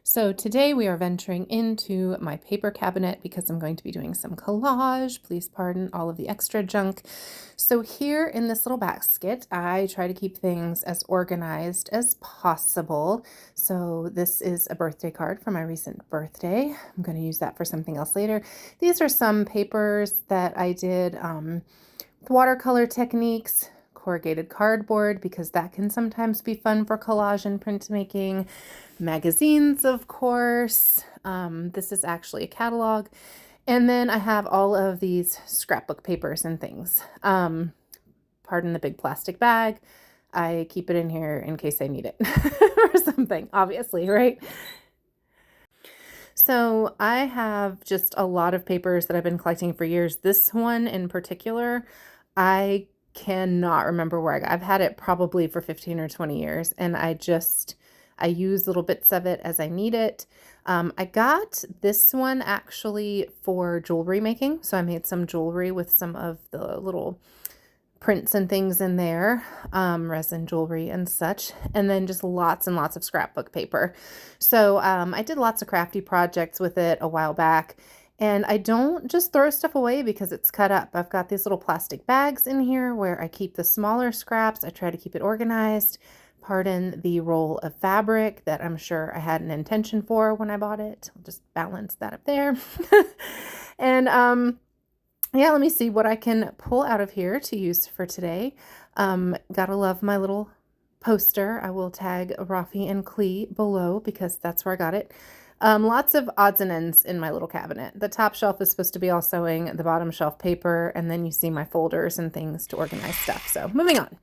So today we are venturing into my paper cabinet because I'm going to be doing some collage. Please pardon all of the extra junk. So here in this little basket, I try to keep things as organized as possible. So this is a birthday card for my recent birthday. I'm going to use that for something else later. These are some papers that I did with watercolor techniques, corrugated cardboard, because that can sometimes be fun for collage and printmaking. Magazines, of course. This is actually a catalog. And then I have all of these scrapbook papers and things. Pardon the big plastic bag. I keep it in here in case I need it or something, obviously, right? So I have just a lot of papers that I've been collecting for years. This one in particular, I cannot remember where I got. I've had it probably for 15 or 20 years, and I use little bits of it as I need it. I got this one actually for jewelry making. So I made some jewelry with some of the little prints and things in there, resin jewelry and such, and then just lots and lots of scrapbook paper. So I did lots of crafty projects with it a while back, and I don't just throw stuff away because it's cut up. I've got these little plastic bags in here where I keep the smaller scraps. I try to keep it organized. Pardon the roll of fabric that I'm sure I had an intention for when I bought it. I'll just balance that up there. And yeah, let me see what I can pull out of here to use for today. Gotta love my little poster. I will tag Rafi and Klee below because that's where I got it. Lots of odds and ends in my little cabinet. The top shelf is supposed to be all sewing, the bottom shelf paper, and then you see my folders and things to organize stuff. So moving on.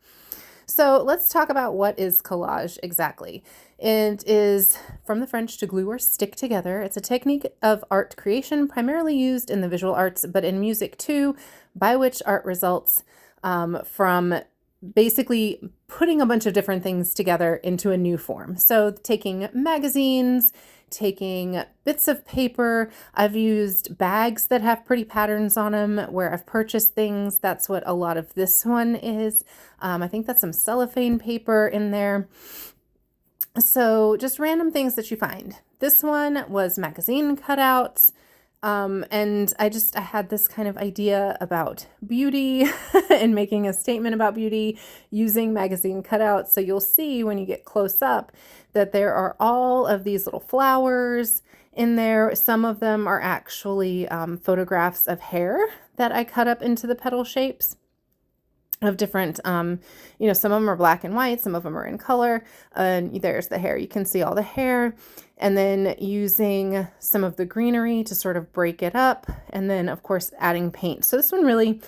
So let's talk about what is collage exactly. It is from the French to glue or stick together. It's a technique of art creation primarily used in the visual arts, but in music too, by which art results from basically putting a bunch of different things together into a new form. So taking magazines, taking bits of paper. I've used bags that have pretty patterns on them where I've purchased things. That's what a lot of this one is. I think that's some cellophane paper in there. So just random things that you find. This one was magazine cutouts. And I had this kind of idea about beauty and making a statement about beauty using magazine cutouts. So you'll see when you get close up that there are all of these little flowers in there. Some of them are actually photographs of hair that I cut up into the petal shapes of different, some of them are black and white, some of them are in color, and there's the hair. You can see all the hair, and then using some of the greenery to sort of break it up, and then of course adding paint. So this one really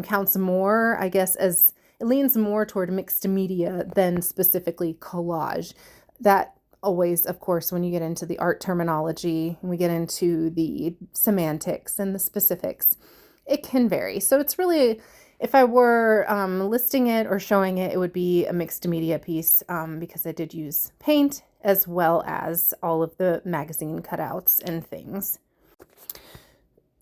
counts more, I guess, as it leans more toward mixed media than specifically collage. That always, of course, when you get into the art terminology, and we get into the semantics and the specifics, it can vary. So it's really, if I were listing it or showing it, it would be a mixed media piece because I did use paint as well as all of the magazine cutouts and things.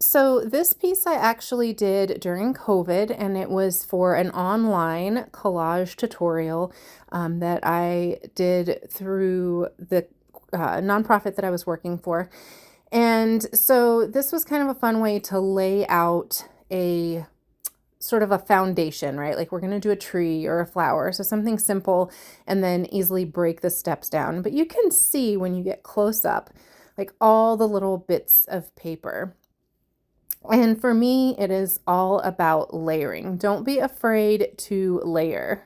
So this piece I actually did during COVID, and it was for an online collage tutorial that I did through the nonprofit that I was working for. And so this was kind of a fun way to lay out a sort of a foundation, right? Like we're going to do a tree or a flower. So something simple, and then easily break the steps down. But you can see when you get close up, like all the little bits of paper. And for me, it is all about layering. Don't be afraid to layer.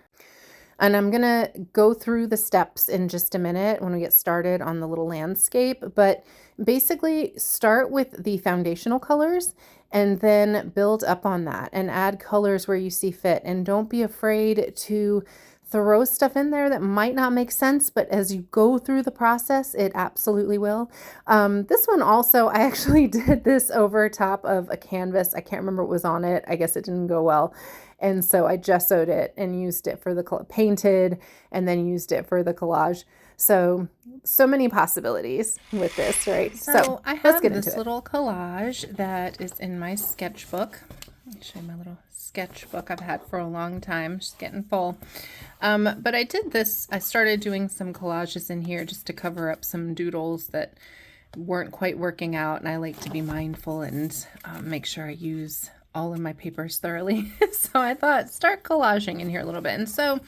And I'm going to go through the steps in just a minute when we get started on the little landscape. But basically start with the foundational colors and then build up on that and add colors where you see fit. And don't be afraid to throw stuff in there that might not make sense, but as you go through the process, it absolutely will. This one also, I actually did this over top of a canvas. I can't remember what was on it. I guess it didn't go well. And so I gessoed it and used it for the painted and then used it for the collage. So many possibilities with this, right? So I have this little collage that is in my sketchbook. I'll show you my little sketchbook I've had for a long time. Just getting full. But I did this. I started doing some collages in here just to cover up some doodles that weren't quite working out. And I like to be mindful and make sure I use all of my papers thoroughly. So I thought start collaging in here a little bit. And so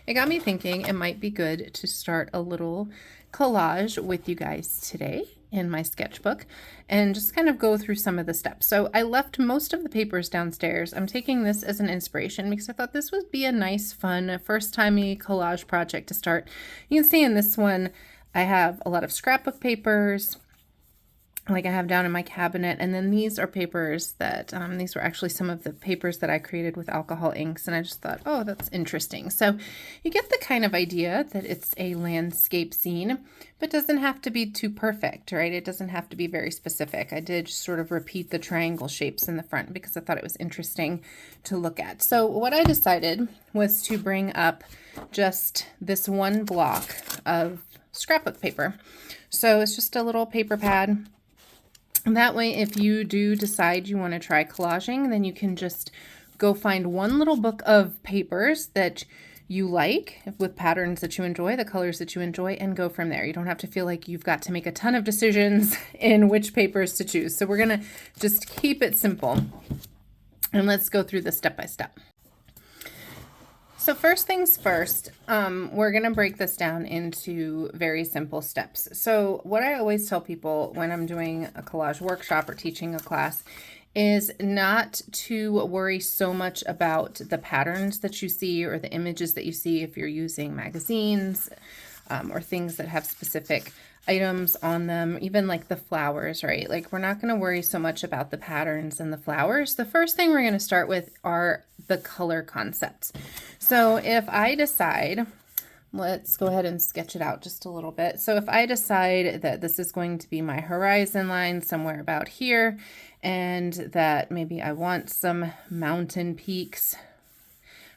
it got me thinking it might be good to start a little collage with you guys today in my sketchbook and just kind of go through some of the steps. So I left most of the papers downstairs. I'm taking this as an inspiration because I thought this would be a nice, fun, first-timey collage project to start. You can see in this one, I have a lot of scrapbook papers, like I have down in my cabinet. And then these are papers that, these were actually some of the papers that I created with alcohol inks. And I just thought, oh, that's interesting. So you get the kind of idea that it's a landscape scene, but doesn't have to be too perfect, right? It doesn't have to be very specific. I did just sort of repeat the triangle shapes in the front because I thought it was interesting to look at. So what I decided was to bring up just this one block of scrapbook paper. So it's just a little paper pad. That way, if you do decide you want to try collaging, then you can just go find one little book of papers that you like with patterns that you enjoy, the colors that you enjoy, and go from there. You don't have to feel like you've got to make a ton of decisions in which papers to choose. So we're going to just keep it simple. And let's go through this step by step. So first things first, we're going to break this down into very simple steps. So what I always tell people when I'm doing a collage workshop or teaching a class is not to worry so much about the patterns that you see or the images that you see if you're using magazines or things that have specific items on them, even like the flowers, right? Like we're not going to worry so much about the patterns and the flowers. The first thing we're going to start with are the color concepts. So if I decide, let's go ahead and sketch it out just a little bit. So if I decide that this is going to be my horizon line somewhere about here, and that maybe I want some mountain peaks,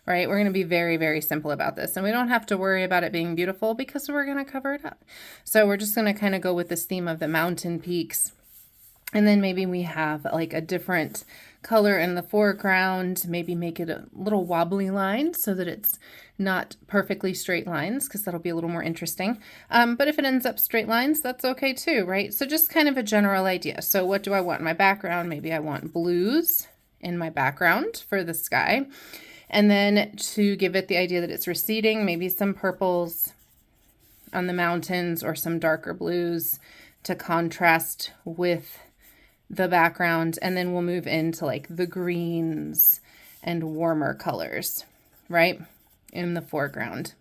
right? We're going to be very, very simple about this. And we don't have to worry about it being beautiful because we're going to cover it up. So we're just going to kind of go with this theme of the mountain peaks. And then maybe we have like a different color in the foreground, maybe make it a little wobbly line so that it's not perfectly straight lines, because that'll be a little more interesting. But if it ends up straight lines, that's okay too, right? So just kind of a general idea. So what do I want in my background? Maybe I want blues in my background for the sky. And then to give it the idea that it's receding, maybe some purples on the mountains or some darker blues to contrast with the background. And then we'll move into like the greens and warmer colors, right, in the foreground.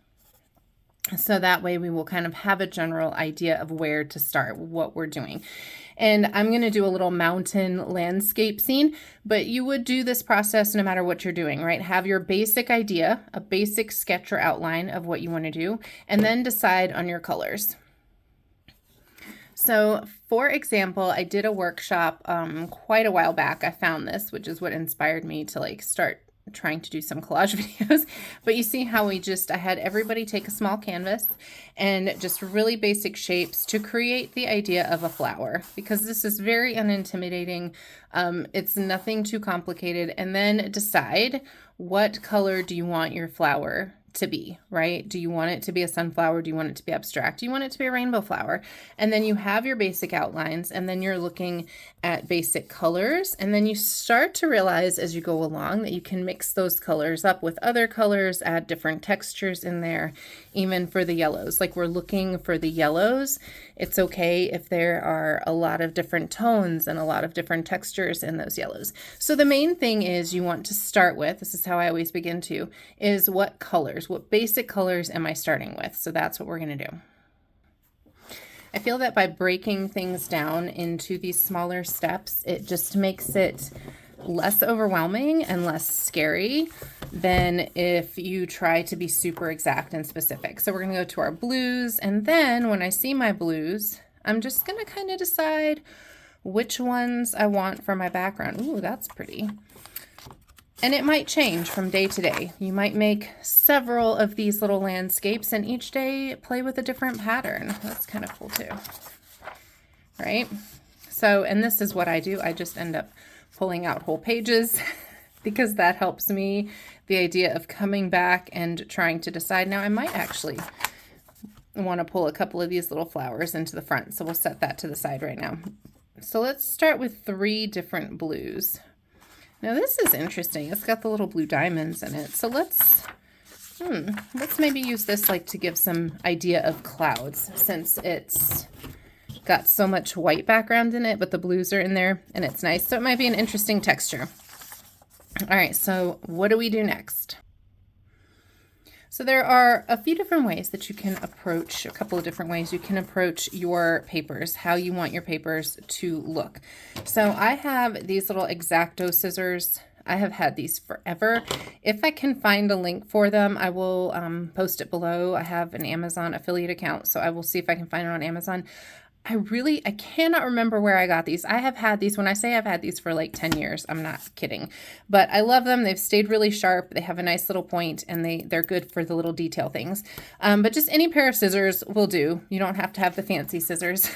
So that way we will kind of have a general idea of where to start, what we're doing. And I'm going to do a little mountain landscape scene, but you would do this process no matter what you're doing, right? Have your basic idea, a basic sketch or outline of what you want to do, and then decide on your colors. So for example, I did a workshop quite a while back. I found this, which is what inspired me to like start trying to do some collage videos. But you see how I had everybody take a small canvas and just really basic shapes to create the idea of a flower, because this is very unintimidating. It's nothing too complicated. And then decide what color do you want your flower to be, right? Do you want it to be a sunflower? Do you want it to be abstract? Do you want it to be a rainbow flower? And then you have your basic outlines, and then you're looking at basic colors. And then you start to realize as you go along that you can mix those colors up with other colors, add different textures in there, even for the yellows. Like we're looking for the yellows. It's okay if there are a lot of different tones and a lot of different textures in those yellows. So the main thing is you want to start with, this is how I always begin to, is what colors, what basic colors am I starting with? So that's what we're going to do. I feel that by breaking things down into these smaller steps, it just makes it less overwhelming and less scary than if you try to be super exact and specific. So we're going to go to our blues, and then when I see my blues, I'm just going to kind of decide which ones I want for my background. Ooh, that's pretty. And it might change from day to day. You might make several of these little landscapes and each day play with a different pattern. That's kind of cool too, right? So, and this is what I do. I just end up pulling out whole pages because that helps me, the idea of coming back and trying to decide. Now I might actually want to pull a couple of these little flowers into the front, so we'll set that to the side right now. So let's start with 3 different blues. Now this is interesting. It's got the little blue diamonds in it. So let's maybe use this like to give some idea of clouds, since it's got so much white background in it, but the blues are in there and it's nice. So it might be an interesting texture. All right, so what do we do next? So there are a few different ways that you can approach, a couple of different ways you can approach your papers, how you want your papers to look. So I have these little X-Acto scissors. I have had these forever. If I can find a link for them, I will post it below. I have an Amazon affiliate account, so I will see if I can find it on Amazon. I cannot remember where I got these. I have had these, when I say I've had these for like 10 years, I'm not kidding, but I love them. They've stayed really sharp. They have a nice little point, and they're good for the little detail things. But just any pair of scissors will do. You don't have to have the fancy scissors.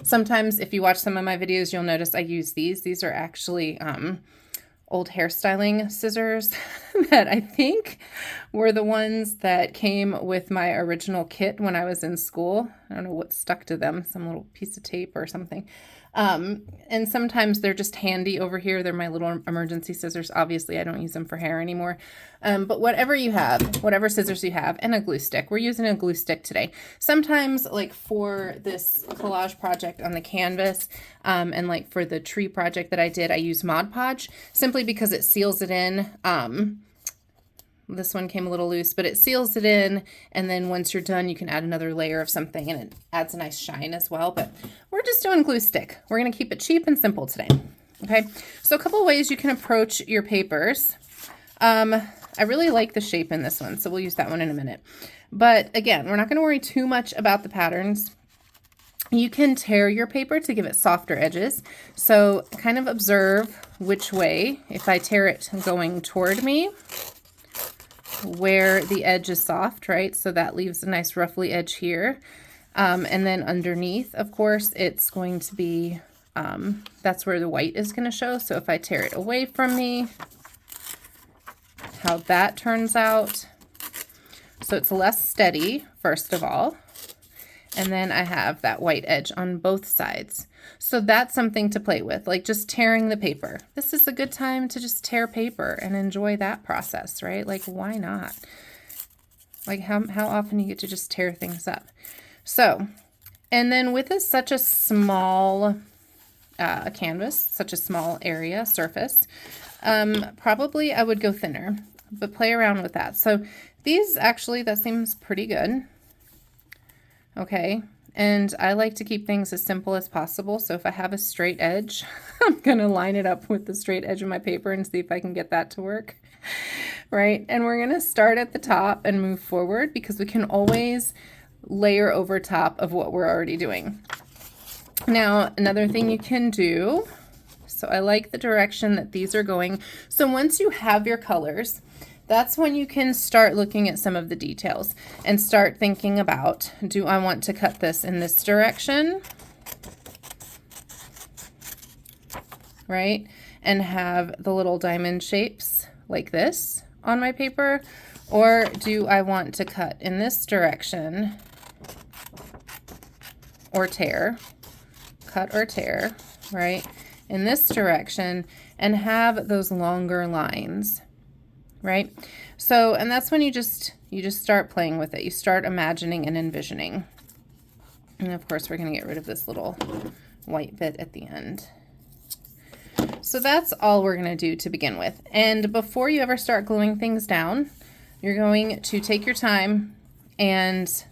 Sometimes if you watch some of my videos, you'll notice I use these. These are actually old hairstyling scissors that I think were the ones that came with my original kit when I was in school. I don't know what stuck to them, some little piece of tape or something. And sometimes they're just handy over here. They're my little emergency scissors. Obviously, I don't use them for hair anymore. But whatever you have, whatever scissors you have, and a glue stick. We're using a glue stick today. Sometimes, like for this collage project on the canvas, and like for the tree project that I did, I use Mod Podge simply because it seals it in. This one came a little loose, but it seals it in, and then once you're done, you can add another layer of something, and it adds a nice shine as well. But we're just doing glue stick. We're going to keep it cheap and simple today. Okay, so a couple of ways you can approach your papers. I really like the shape in this one, so we'll use that one in a minute. But again, we're not going to worry too much about the patterns. You can tear your paper to give it softer edges. So kind of observe which way, if I tear it going toward me, where the edge is soft, right? So that leaves a nice ruffly edge here. And then underneath, of course, it's going to be, that's where the white is going to show. So if I tear it away from me, how that turns out. So it's less steady, first of all. And then I have that white edge on both sides. So that's something to play with, like just tearing the paper. This is a good time to just tear paper and enjoy that process, right? Like, why not? Like how often you get to just tear things up. So, and then with such a small canvas, such a small area, surface, probably I would go thinner, but play around with that. So these actually, that seems pretty good. Okay, and I like to keep things as simple as possible. So if I have a straight edge, I'm gonna line it up with the straight edge of my paper and see if I can get that to work, right? And we're gonna start at the top and move forward, because we can always layer over top of what we're already doing. Now, another thing you can do, so I like the direction that these are going. So once you have your colors, that's when you can start looking at some of the details and start thinking about, do I want to cut this in this direction, right? And have the little diamond shapes like this on my paper, or do I want to cut in this direction or tear, cut or tear, right? In this direction, and have those longer lines. Right? So, and that's when you just start playing with it. You start imagining and envisioning. And of course, we're going to get rid of this little white bit at the end. So that's all we're going to do to begin with. And before you ever start gluing things down, you're going to take your time and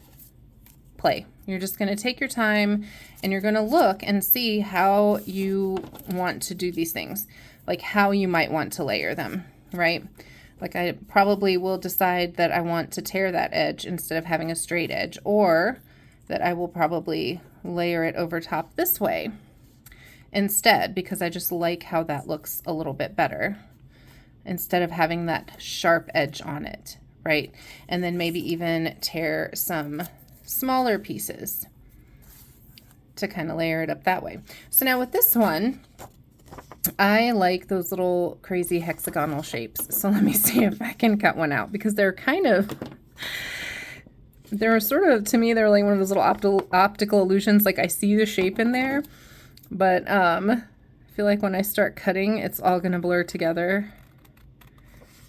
play. You're just going to take your time and you're going to look and see how you want to do these things, like how you might want to layer them, right? Like I probably will decide that I want to tear that edge instead of having a straight edge, or that I will probably layer it over top this way instead, because I just like how that looks a little bit better instead of having that sharp edge on it, right? And then maybe even tear some smaller pieces to kind of layer it up that way. So now with this one, I like those little crazy hexagonal shapes. So let me see if I can cut one out, because they're sort of, to me, they're like one of those little optical illusions. Like I see the shape in there, but I feel like when I start cutting, it's all going to blur together.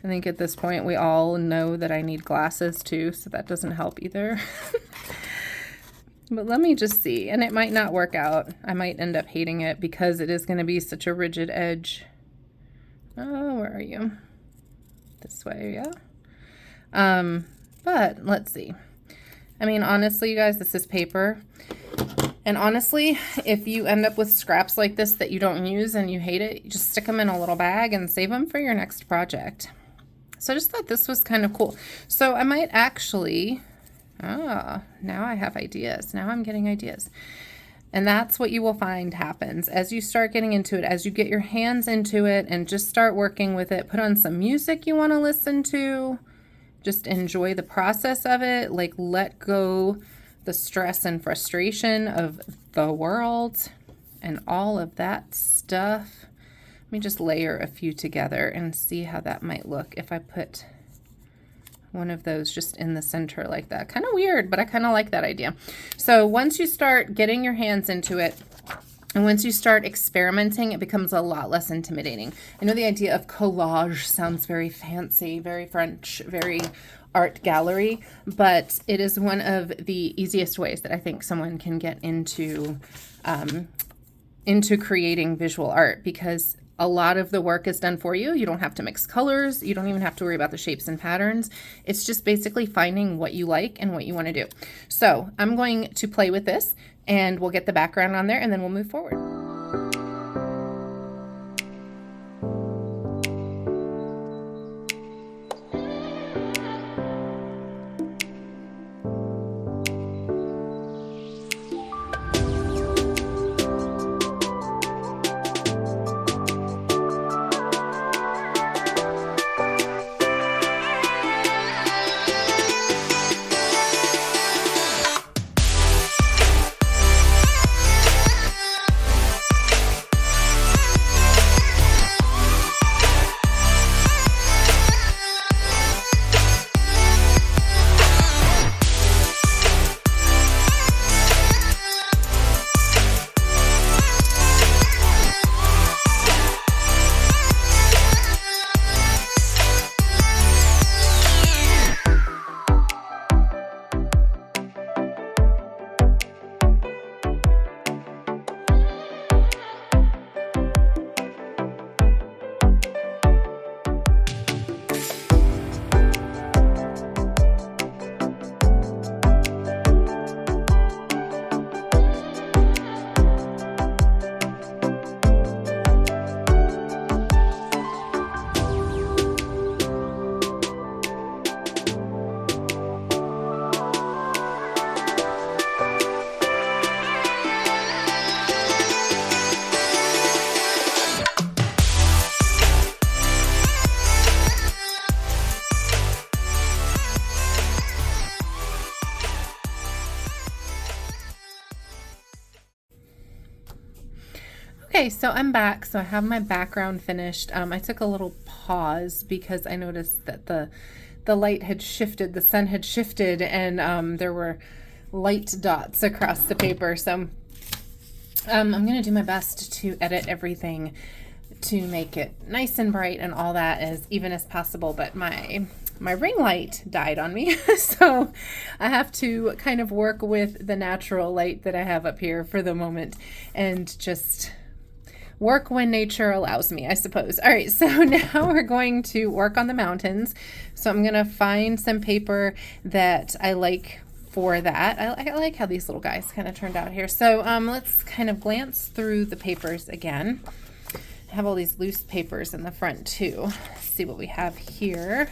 I think at this point we all know that I need glasses too, so that doesn't help either. But let me just see, and it might not work out. I might end up hating it because it is going to be such a rigid edge. Oh, where are you? This way, yeah. But let's see. I mean, honestly, you guys, this is paper. And honestly, if you end up with scraps like this that you don't use and you hate it, you just stick them in a little bag and save them for your next project. So I just thought this was kind of cool. So I might actually... now I have ideas. Now I'm getting ideas. And that's what you will find happens as you start getting into it, as you get your hands into it and just start working with it. Put on some music you want to listen to. Just enjoy the process of it. Like, let go the stress and frustration of the world and all of that stuff. Let me just layer a few together and see how that might look if I put one of those just in the center like that. Kind of weird, but I kind of like that idea. So once you start getting your hands into it, and once you start experimenting, it becomes a lot less intimidating. I know the idea of collage sounds very fancy, very French, very art gallery, but it is one of the easiest ways that I think someone can get into creating visual art, because a lot of the work is done for you. You don't have to mix colors. You don't even have to worry about the shapes and patterns. It's just basically finding what you like and what you want to do. So I'm going to play with this, and we'll get the background on there, and then we'll move forward. Okay, so I'm back. So I have my background finished. I took a little pause because I noticed that the light had shifted, the sun had shifted, and there were light dots across the paper. So I'm going to do my best to edit everything to make it nice and bright and all that as even as possible. But my ring light died on me, so I have to kind of work with the natural light that I have up here for the moment and just work when nature allows me, I suppose. All right, so now we're going to work on the mountains. So I'm going to find some paper that I like for that. I like how these little guys kind of turned out here. So let's kind of glance through the papers again. I have all these loose papers in the front too. Let's see what we have here.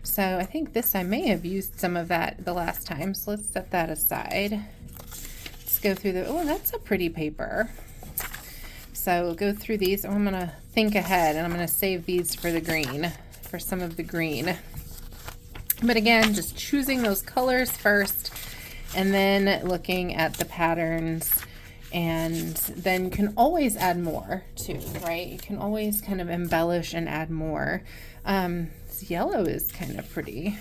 So I think this, I may have used some of that the last time, so let's set that aside. Let's go through oh, that's a pretty paper. So we'll go through these. I'm going to think ahead, and I'm going to save these for the green, for some of the green. But again, just choosing those colors first, and then looking at the patterns And then you can always add more too, right? You can always kind of embellish and add more. This yellow is kind of pretty,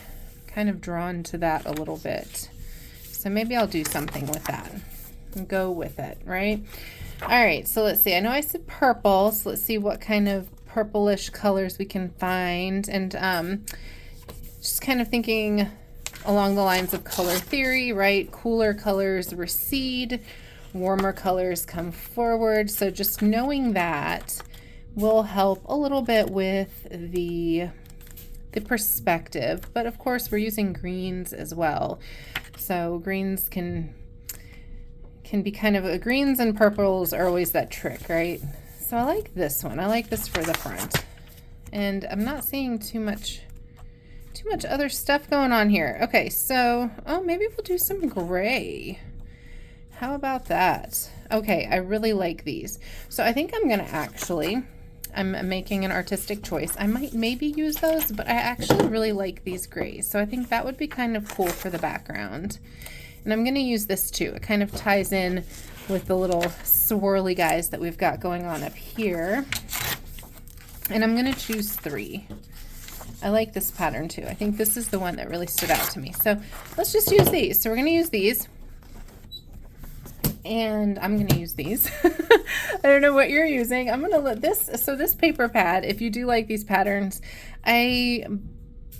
kind of drawn to that a little bit. So maybe I'll do something with that and go with it, right? All right, so let's see. I know I said purple, so let's see what kind of purplish colors we can find. And just kind of thinking along the lines of color theory, right? Cooler colors recede, warmer colors come forward. So just knowing that will help a little bit with the perspective. But of course, we're using greens as well. So greens can be kind of, greens and purples are always that trick, right? So I like this one. I like this for the front. And I'm not seeing too much other stuff going on here. Okay, so, oh, maybe we'll do some gray. How about that? Okay, I really like these. So I think I'm gonna actually, I'm making an artistic choice. I might maybe use those, but I actually really like these grays. So I think that would be kind of cool for the background. And I'm gonna use this too. It kind of ties in with the little swirly guys that we've got going on up here. And I'm gonna choose 3. I like this pattern too. I think this is the one that really stood out to me. So let's just use these. So we're gonna use these. And I'm gonna use these. I don't know what you're using. I'm gonna let this, so this paper pad, if you do like these patterns, I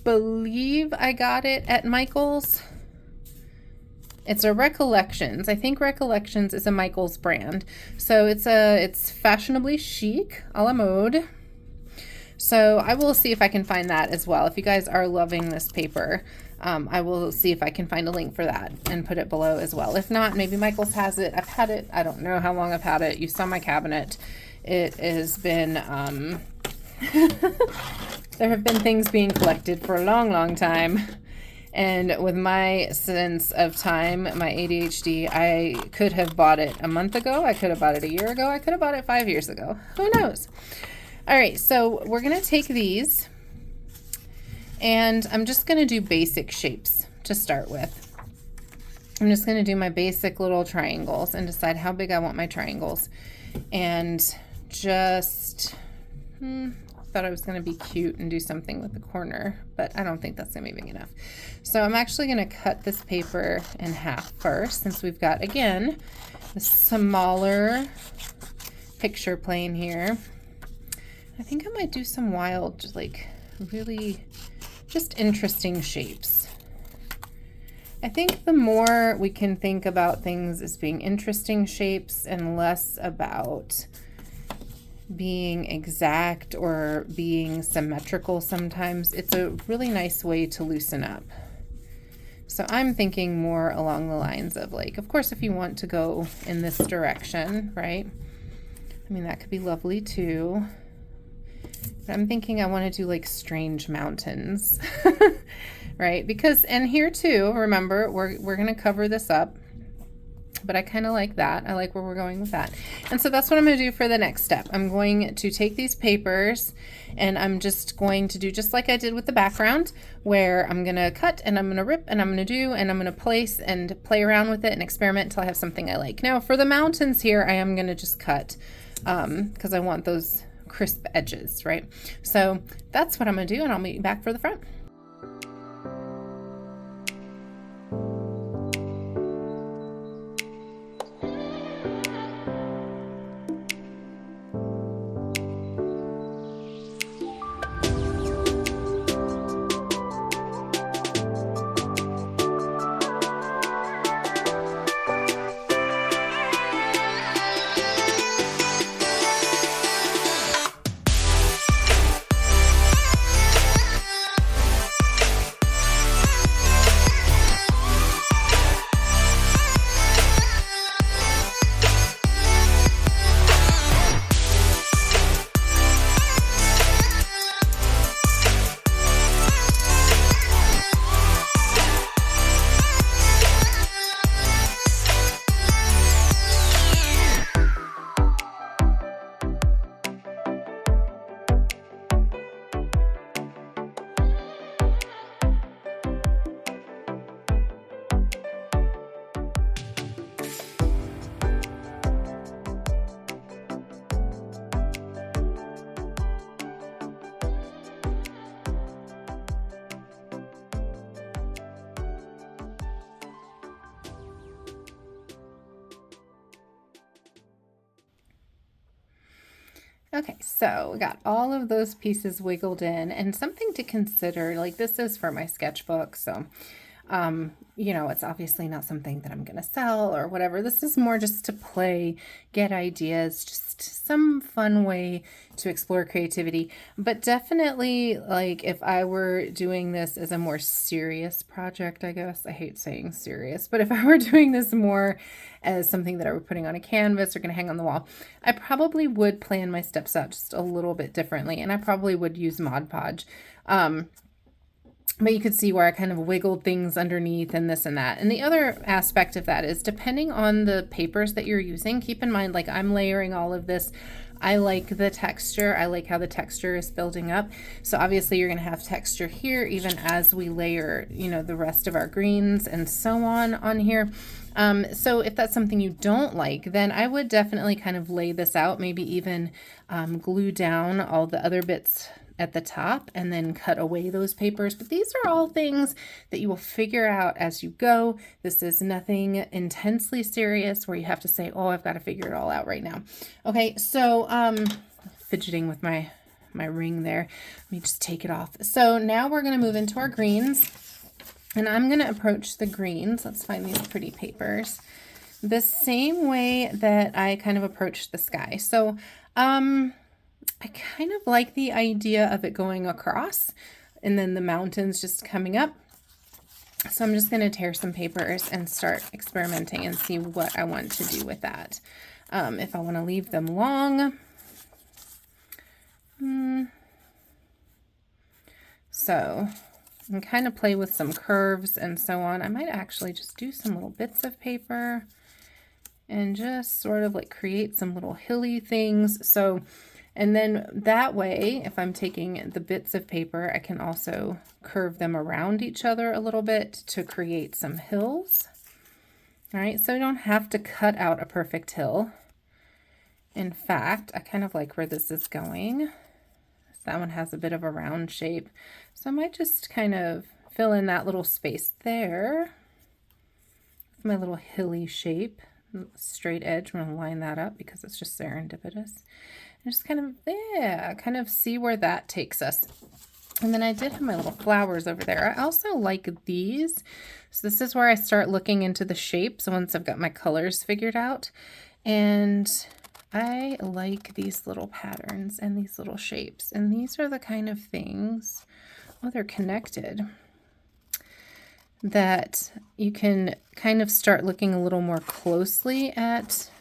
believe I got it at Michael's. It's a Recollections. I think Recollections is a Michael's brand. So it's fashionably chic, a la mode. So I will see if I can find that as well. If you guys are loving this paper, I will see if I can find a link for that and put it below as well. If not, maybe Michael's has it. I've had it, I don't know how long I've had it. You saw my cabinet. It has been, there have been things being collected for a long, long time. And with my sense of time, my ADHD, I could have bought it a month ago. I could have bought it a year ago. I could have bought it 5 years ago. Who knows? All right, so we're gonna take these and I'm just gonna do basic shapes to start with. I'm just gonna do my basic little triangles and decide how big I want my triangles. And just, thought I was gonna be cute and do something with the corner, but I don't think that's gonna be big enough. So I'm actually gonna cut this paper in half first, since we've got, again, a smaller picture plane here. I think I might do some wild, like really just interesting shapes. I think the more we can think about things as being interesting shapes and less about being exact or being symmetrical sometimes, it's a really nice way to loosen up. So I'm thinking more along the lines of, like, of course, if you want to go in this direction, right? I mean, that could be lovely too. But I'm thinking I want to do like strange mountains, right? Because, and here too, remember, we're going to cover this up, but I kind of like that. I like where we're going with that. And so that's what I'm going to do for the next step. I'm going to take these papers and I'm just going to do just like I did with the background, where I'm going to cut and I'm going to rip and I'm going to do and I'm going to place and play around with it and experiment until I have something I like. Now for the mountains here, I am going to just cut because I want those crisp edges, right? So that's what I'm gonna do, and I'll meet you back for the front. Okay, so we got all of those pieces wiggled in, and something to consider, like this is for my sketchbook, so you know, it's obviously not something that I'm going to sell or whatever. This is more just to play, get ideas, just some fun way to explore creativity. But definitely, like, if I were doing this as a more serious project, I guess, I hate saying serious, but if I were doing this more as something that I were putting on a canvas or going to hang on the wall, I probably would plan my steps out just a little bit differently, and I probably would use Mod Podge. But you could see where I kind of wiggled things underneath and this and that. And the other aspect of that is depending on the papers that you're using, keep in mind, like I'm layering all of this. I like the texture. I like how the texture is building up. So obviously you're going to have texture here, even as we layer, you know, the rest of our greens and so on here. So if that's something you don't like, then I would definitely kind of lay this out, maybe even glue down all the other bits at the top and then cut away those papers. But these are all things that you will figure out as you go. This is nothing intensely serious where you have to say, oh, I've got to figure it all out right now. Okay, so fidgeting with my ring there. Let me just take it off. So now we're going to move into our greens, and I'm going to approach the greens. Let's find these pretty papers the same way that I kind of approached the sky. So I kind of like the idea of it going across and then the mountains just coming up. So I'm just going to tear some papers and start experimenting and see what I want to do with that. If I want to leave them long. So I can kind of play with some curves and so on. I might actually just do some little bits of paper and just sort of like create some little hilly things. So and then that way, if I'm taking the bits of paper, I can also curve them around each other a little bit to create some hills. All right, so I don't have to cut out a perfect hill. In fact, I kind of like where this is going. That one has a bit of a round shape. So I might just kind of fill in that little space there. My little hilly shape, straight edge. I'm going to line that up because it's just serendipitous. Just kind of there, kind of see where that takes us. And then I did have my little flowers over there. I also like these. So this is where I start looking into the shapes once I've got my colors figured out. And I like these little patterns and these little shapes. And these are the kind of things, oh, they're connected, that you can kind of start looking a little more closely at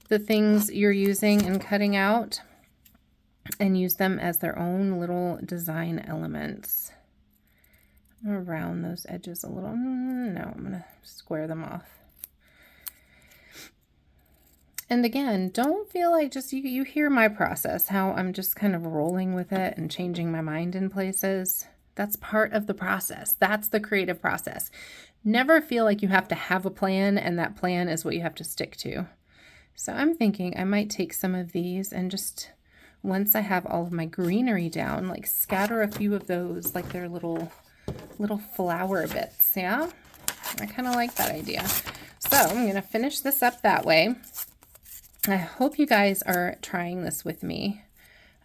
the things you're using and cutting out and use them as their own little design elements. I'm going to round those edges a little. No, I'm going to square them off. And again, don't feel like just, you hear my process, how I'm just kind of rolling with it and changing my mind in places. That's part of the process. That's the creative process. Never feel like you have to have a plan and that plan is what you have to stick to. So I'm thinking I might take some of these and just, once I have all of my greenery down, like scatter a few of those like they're little flower bits, yeah? I kind of like that idea. So I'm going to finish this up that way. I hope you guys are trying this with me.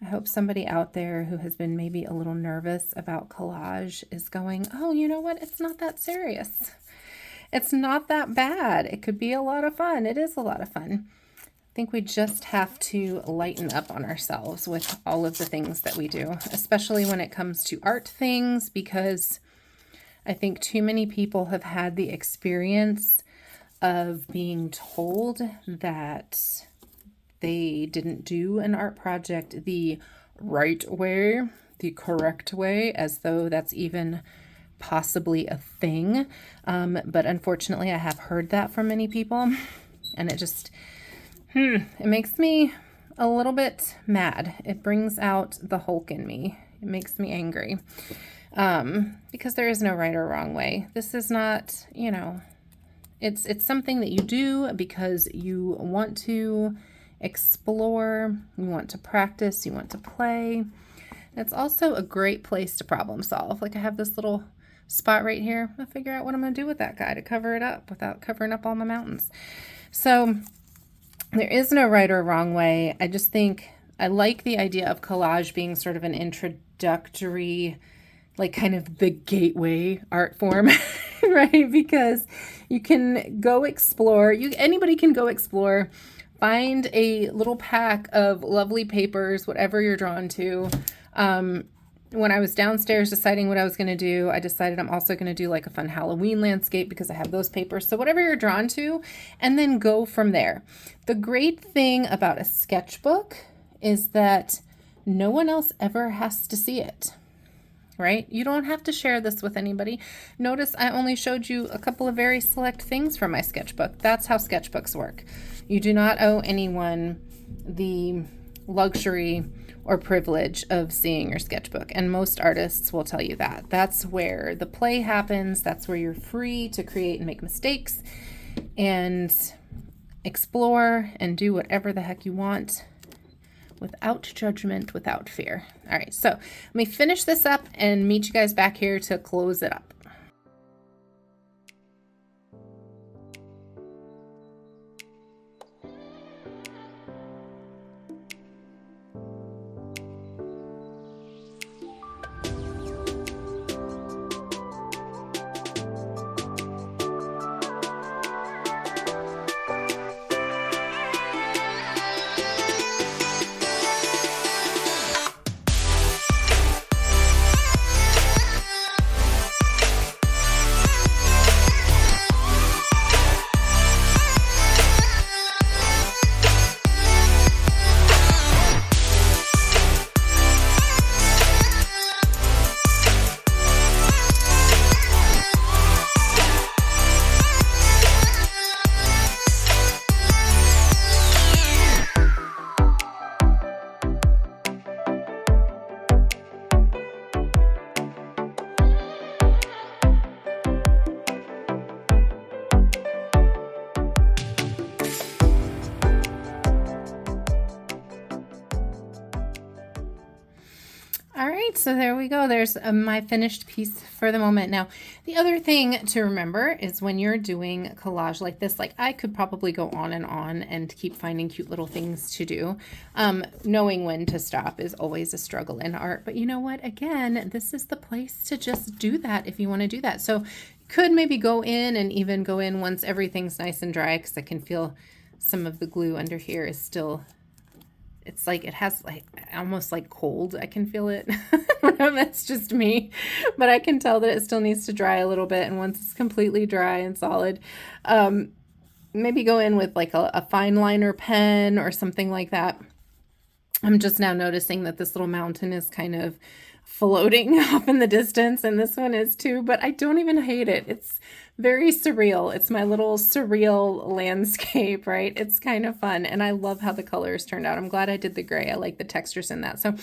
I hope somebody out there who has been maybe a little nervous about collage is going, oh, you know what? It's not that serious. It's not that bad. It could be a lot of fun. It is a lot of fun. I think we just have to lighten up on ourselves with all of the things that we do, especially when it comes to art things, because I think too many people have had the experience of being told that they didn't do an art project the right way, the correct way, as though that's even possibly a thing. But unfortunately, I have heard that from many people, and it just, it makes me a little bit mad. It brings out the Hulk in me. It makes me angry, because there is no right or wrong way. This is not, you know, it's something that you do because you want to explore, you want to practice, you want to play. It's also a great place to problem solve. Like I have this little spot right here. I'll figure out what I'm going to do with that guy to cover it up without covering up all my mountains. So There is no right or wrong way. I just think I like the idea of collage being sort of an introductory, like kind of the gateway art form, right? Because you can go explore, anybody can go explore, find a little pack of lovely papers, whatever you're drawn to. When I was downstairs deciding what I was going to do, I decided I'm also going to do like a fun Halloween landscape because I have those papers. So whatever you're drawn to, and then go from there. The great thing about a sketchbook is that no one else ever has to see it, right? You don't have to share this with anybody. Notice I only showed you a couple of very select things from my sketchbook. That's how sketchbooks work. You do not owe anyone the luxury or privilege of seeing your sketchbook. And most artists will tell you that. That's where the play happens. That's where you're free to create and make mistakes and explore and do whatever the heck you want without judgment, without fear. All right, so let me finish this up and meet you guys back here to close it up. All right, so there we go. There's my finished piece for the moment. Now, the other thing to remember is when you're doing collage like this, like I could probably go on and keep finding cute little things to do. Knowing when to stop is always a struggle in art. But you know what? Again, this is the place to just do that if you want to do that. So you could maybe go in and even go in once everything's nice and dry, because I can feel some of the glue under here is still... It's like it has like almost like cold. I can feel it. That's just me, but I can tell that it still needs to dry a little bit. And once it's completely dry and solid, maybe go in with like a fine liner pen or something like that. I'm just now noticing that this little mountain is kind of floating off in the distance, and this one is too, but I don't even hate it. It's very surreal. It's my little surreal landscape, right? It's kind of fun, and I love how the colors turned out. I'm glad I did the gray. I like the textures in that. So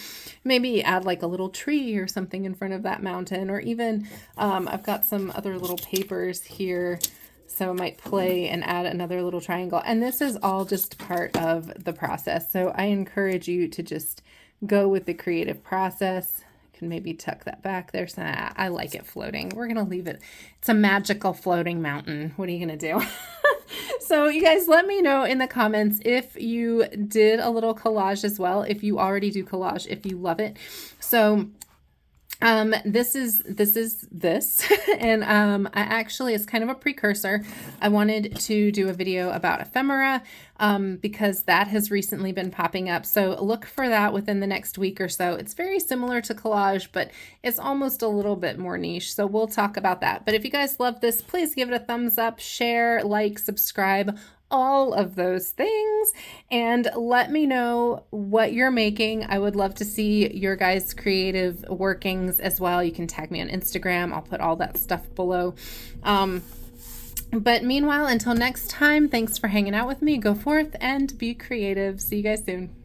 maybe add like a little tree or something in front of that mountain, or even I've got some other little papers here, so I might play and add another little triangle. And this is all just part of the process. So I encourage you to just go with the creative process. Can maybe tuck that back there. So I like it floating. We're going to leave it. It's a magical floating mountain. What are you going to do? So you guys let me know in the comments if you did a little collage as well, if you already do collage, if you love it. So this is this and I actually, it's kind of a precursor. I wanted to do a video about ephemera because that has recently been popping up. So look for that within the next week or so. It's very similar to collage, but it's almost a little bit more niche. So we'll talk about that. But if you guys love this, please give it a thumbs up, share, like, subscribe, all of those things, and let me know what you're making. I would love to see your guys' creative workings as well. You can tag me on Instagram. I'll put all that stuff below. But meanwhile, until next time, thanks for hanging out with me. Go forth and be creative. See you guys soon.